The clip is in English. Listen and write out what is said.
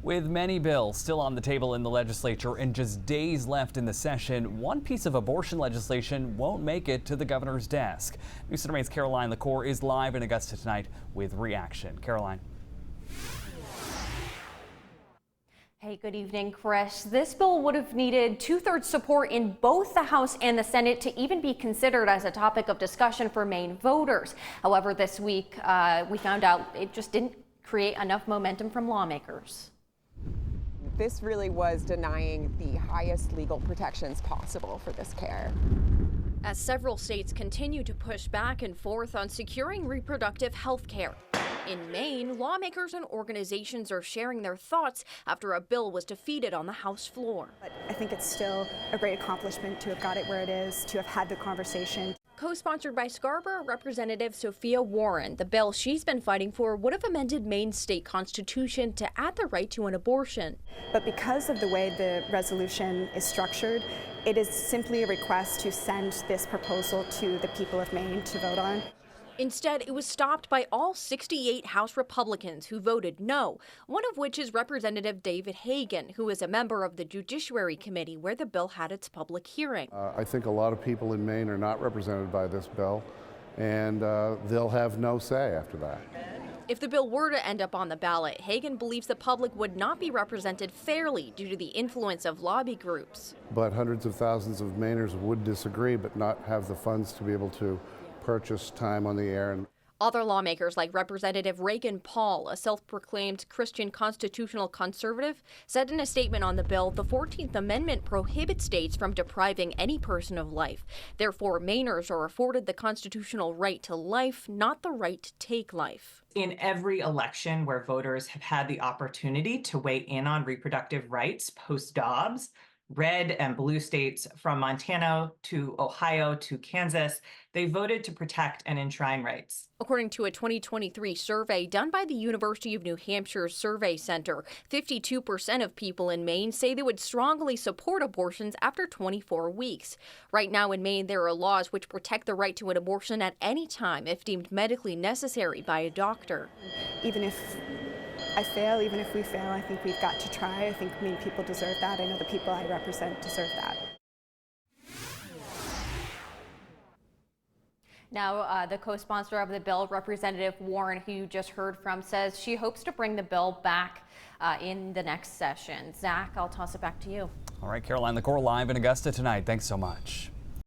With many bills still on the table in the legislature and just days left in the session, one piece of abortion legislation won't make it to the governor's desk. News Center Maine's Caroline LaCour is live in Augusta tonight with reaction. Caroline. Hey, good evening, Chris. This bill would have needed two-thirds support in both the House and the Senate to even be considered as a topic of discussion for Maine voters. However, this week we found out it just didn't create enough momentum from lawmakers. This really was denying the highest legal protections possible for this care. As several states continue to push back and forth on securing reproductive health care. In Maine, lawmakers and organizations are sharing their thoughts after a bill was defeated on the House floor. But I think it's still a great accomplishment to have got it where it is, to have had the conversation. Co-sponsored by Scarborough Representative Sophia Warren, the bill she's been fighting for would have amended Maine's state constitution to add the right to an abortion. But because of the way the resolution is structured, it is simply a request to send this proposal to the people of Maine to vote on. Instead, it was stopped by all 68 House Republicans who voted no, one of which is Representative David Hagan, who is a member of the Judiciary Committee where the bill had its public hearing. I think a lot of people in Maine are not represented by this bill, and they'll have no say after that. If the bill were to end up on the ballot, Hagan believes the public would not be represented fairly due to the influence of lobby groups. But hundreds of thousands of Mainers would disagree, but not have the funds to be able to purchase time on the air. Other lawmakers like Representative Reagan Paul, a self-proclaimed Christian constitutional conservative, said in a statement on the bill, the 14th Amendment prohibits states from depriving any person of life. Therefore, Mainers are afforded the constitutional right to life, not the right to take life. In every election where voters have had the opportunity to weigh in on reproductive rights post-Dobbs, red and blue states from Montana to Ohio to Kansas, they voted to protect and enshrine rights. According to a 2023 survey done by the University of New Hampshire's Survey Center, 52% of people in Maine say they would strongly support abortions after 24 weeks. Right now in Maine, there are laws which protect the right to an abortion at any time if deemed medically necessary by a doctor. Even if I fail, even if we fail, I think we've got to try. I think Maine people deserve that. I know the people I represent deserve that. Now, the co-sponsor of the bill, Representative Warren, who you just heard from, says she hopes to bring the bill back in the next session. Zach, I'll toss it back to you. All right, Caroline LaCour live in Augusta tonight. Thanks so much.